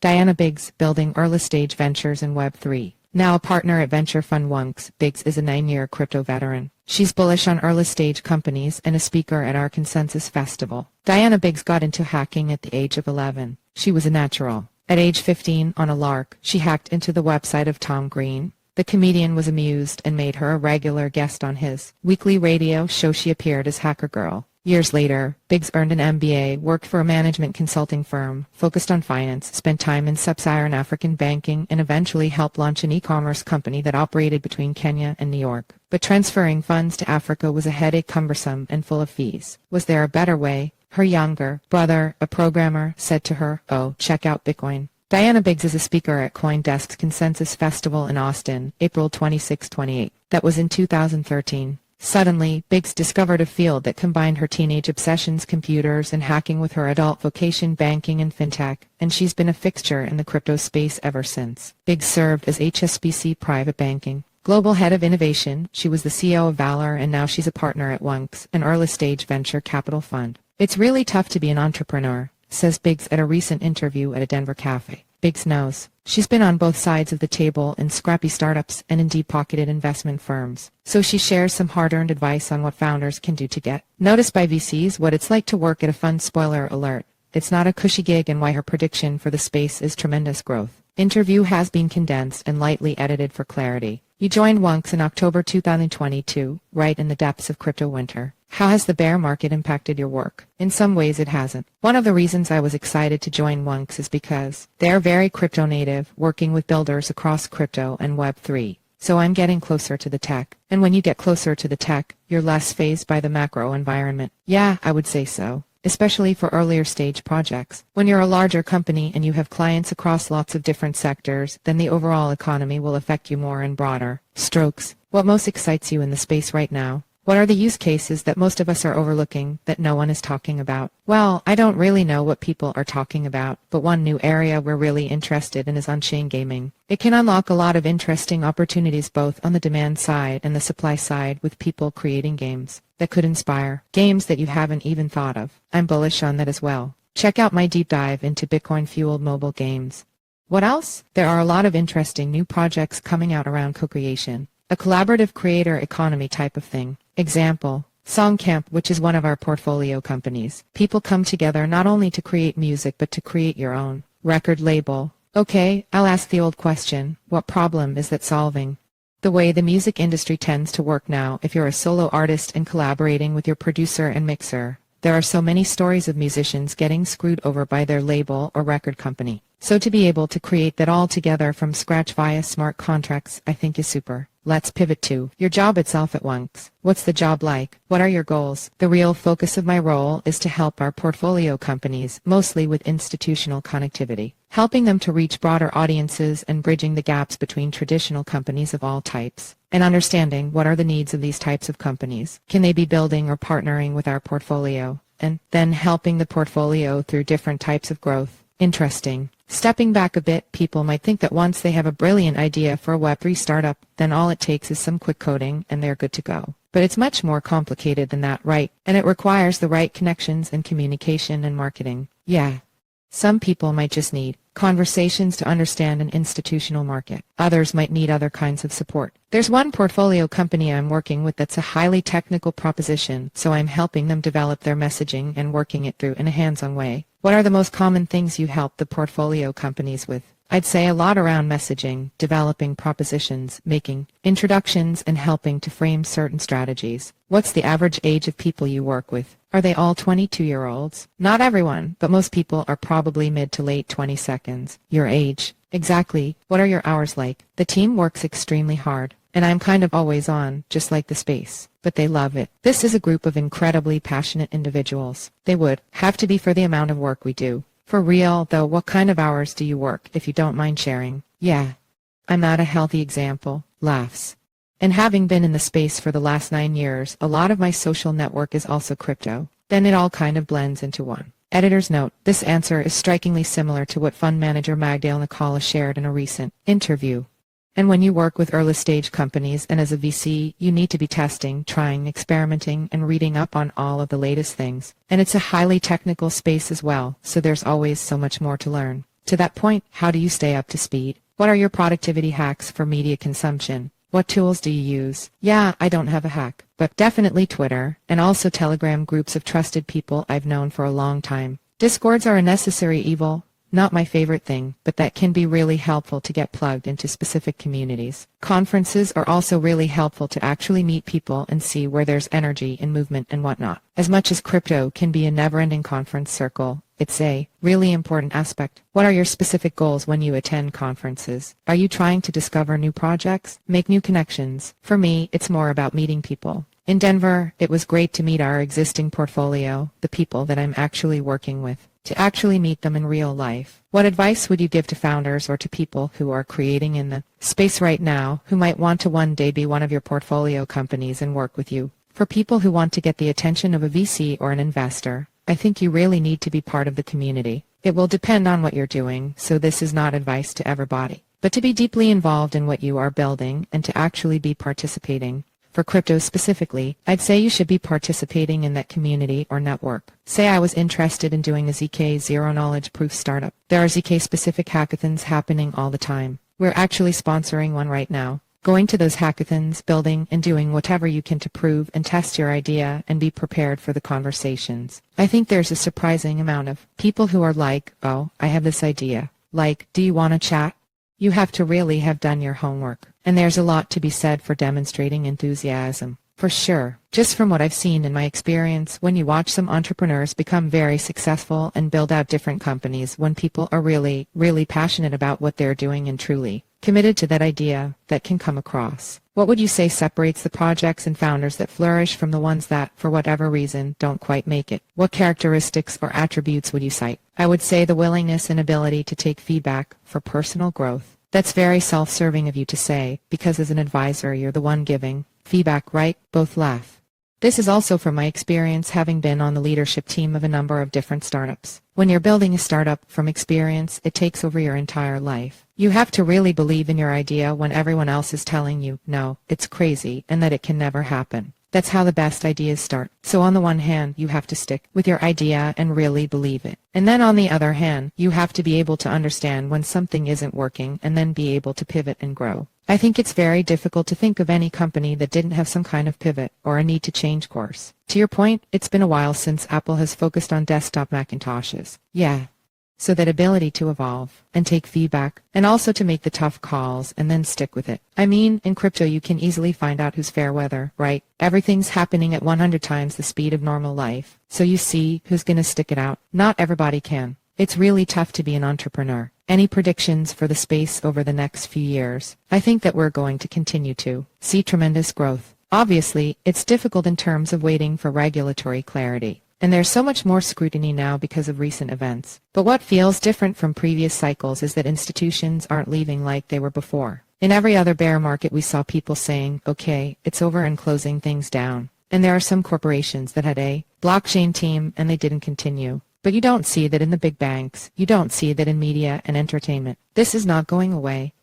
Diana Biggs, building early-stage ventures in Web3. Now a partner at venture fund Wonks, Biggs is a 9-year crypto veteran. She's bullish on early-stage companies and a speaker at our Consensus Festival. Diana Biggs got into hacking at the age of 11. She was a natural. At age 15, on a lark, she hacked into the website of Tom Green. The comedian was amused and made her a regular guest on his weekly radio show. She appeared as Hacker Girl. Years later, Biggs earned an MBA, worked for a management consulting firm, focused on finance, spent time in sub-Saharan African banking, and eventually helped launch an e-commerce company that operated between Kenya and New York. But transferring funds to Africa was a headache, cumbersome, and full of fees. Was there a better way? Her younger brother, a programmer, said to her, "Oh, check out Bitcoin." Diana Biggs is a speaker at CoinDesk's Consensus Festival in Austin, April 26-28. That was in 2013. Suddenly, Biggs discovered a field that combined her teenage obsessions, computers, and hacking with her adult vocation, banking and fintech, and she's been a fixture in the crypto space ever since. Biggs served as HSBC Private Banking Global Head of Innovation. She was the CEO of Valour, and now she's a partner at Wonks, an early-stage venture capital fund. It's really tough to be an entrepreneur, says Biggs at a recent interview at a Denver cafe. Biggs knows. She's been on both sides of the table in scrappy startups and in deep-pocketed investment firms. So she shares some hard-earned advice on what founders can do to get noticed by VCs, what it's like to work at a fund. Spoiler alert, it's not a cushy gig, and why her prediction for the space is tremendous growth. Interview has been condensed and lightly edited for clarity. You joined Wonks in October 2022, right in the depths of crypto winter. How has the bear market impacted your work? In some ways it hasn't. One of the reasons I was excited to join Wonks is because they're very crypto native, working with builders across crypto and Web3. So I'm getting closer to the tech. And when you get closer to the tech, you're less fazed by the macro environment. Yeah, I would say so. Especially for earlier stage projects. When you're a larger company and you have clients across lots of different sectors, then the overall economy will affect you more in broader strokes. What most excites you in the space right now? What are the use cases that most of us are overlooking that no one is talking about? Well, I don't really know what people are talking about, but one new area we're really interested in is on-chain gaming. It can unlock a lot of interesting opportunities both on the demand side and the supply side, with people creating games that could inspire, games that you haven't even thought of. I'm bullish on that as well. Check out my deep dive into Bitcoin-fueled mobile games. What else? There are a lot of interesting new projects coming out around co-creation, a collaborative creator economy type of thing. Example, Songcamp, which is one of our portfolio companies. People come together not only to create music but to create your own record label. Okay, I'll ask the old question, what problem is that solving? The way the music industry tends to work now, if you're a solo artist and collaborating with your producer and mixer, there are so many stories of musicians getting screwed over by their label or record company. So to be able to create that all together from scratch via smart contracts, I think is super. Let's pivot to your job itself at Wonks. What's the job like? What are your goals? The real focus of my role is to help our portfolio companies, mostly with institutional connectivity, helping them to reach broader audiences and bridging the gaps between traditional companies of all types, and understanding what are the needs of these types of companies. Can they be building or partnering with our portfolio? And then helping the portfolio through different types of growth. Interesting. Stepping back a bit, people might think that once they have a brilliant idea for a Web3 startup, then all it takes is some quick coding and they're good to go. But it's much more complicated than that, right? And it requires the right connections and communication and marketing. Yeah. Some people might just need conversations to understand an institutional market. Others might need other kinds of support. There's one portfolio company I'm working with that's a highly technical proposition, so I'm helping them develop their messaging and working it through in a hands-on way. What are the most common things you help the portfolio companies with? I'd say a lot around messaging, developing propositions, making introductions, and helping to frame certain strategies. What's the average age of people you work with? Are they all 22-year-olds? Not everyone, but most people are probably mid to late 20s. Your age. Exactly. What are your hours like? The team works extremely hard, and I'm kind of always on, just like the space. But they love it. This is a group of incredibly passionate individuals. They would have to be for the amount of work we do. For real, though, what kind of hours do you work, if you don't mind sharing? Yeah. I'm not a healthy example. Laughs. And having been in the space for the last 9 years, a lot of my social network is also crypto. Then it all kind of blends into one. Editor's note, this answer is strikingly similar to what fund manager Magdalena Nakala shared in a recent interview. And when you work with early-stage companies and as a VC, you need to be testing, trying, experimenting, and reading up on all of the latest things. And it's a highly technical space as well, so there's always so much more to learn. To that point, how do you stay up to speed? What are your productivity hacks for media consumption? What tools do you use? Yeah, I don't have a hack, but definitely Twitter, and also Telegram groups of trusted people I've known for a long time. Discords are a necessary evil. Not my favorite thing, but that can be really helpful to get plugged into specific communities. Conferences are also really helpful to actually meet people and see where there's energy and movement and whatnot. As much as crypto can be a never-ending conference circle, it's a really important aspect. What are your specific goals when you attend conferences? Are you trying to discover new projects, make new connections? For me, it's more about meeting people. In Denver, it was great to meet our existing portfolio, the people that I'm actually working with, to actually meet them in real life. What advice would you give to founders or to people who are creating in the space right now who might want to one day be one of your portfolio companies and work with you? For people who want to get the attention of a VC or an investor, I think you really need to be part of the community. It will depend on what you're doing, so this is not advice to everybody. But to be deeply involved in what you are building and to actually be participating. For crypto specifically, I'd say you should be participating in that community or network. Say I was interested in doing a ZK zero-knowledge proof startup. There are ZK-specific hackathons happening all the time. We're actually sponsoring one right now. Going to those hackathons, building and doing whatever you can to prove and test your idea and be prepared for the conversations. I think there's a surprising amount of people who are like, oh, I have this idea. Like, do you want to chat? You have to really have done your homework. And there's a lot to be said for demonstrating enthusiasm. For sure. Just from what I've seen in my experience, when you watch some entrepreneurs become very successful and build out different companies, when people are really, really passionate about what they're doing and truly committed to that idea, that can come across. What would you say separates the projects and founders that flourish from the ones that, for whatever reason, don't quite make it? What characteristics or attributes would you cite? I would say the willingness and ability to take feedback for personal growth. That's very self-serving of you to say, because as an advisor you're the one giving feedback, right? Both laugh. This is also from my experience having been on the leadership team of a number of different startups. When you're building a startup from experience, it takes over your entire life. You have to really believe in your idea when everyone else is telling you, no, it's crazy, and that it can never happen. That's how the best ideas start. So on the one hand, you have to stick with your idea and really believe it. And then on the other hand, you have to be able to understand when something isn't working and then be able to pivot and grow. I think it's very difficult to think of any company that didn't have some kind of pivot or a need to change course. To your point, it's been a while since Apple has focused on desktop Macintoshes. Yeah. So that ability to evolve and take feedback and also to make the tough calls and then stick with it. I mean, in crypto you can easily find out who's fair weather, right? Everything's happening at 100 times the speed of normal life. So you see who's gonna stick it out. Not everybody can. It's really tough to be an entrepreneur. Any predictions for the space over the next few years? I think that we're going to continue to see tremendous growth. Obviously, it's difficult in terms of waiting for regulatory clarity. And there's so much more scrutiny now because of recent events. But what feels different from previous cycles is that institutions aren't leaving like they were before. In every other bear market we saw people saying, okay, it's over and closing things down. And there are some corporations that had a blockchain team and they didn't continue. But you don't see that in the big banks. You don't see that in media and entertainment. This is not going away.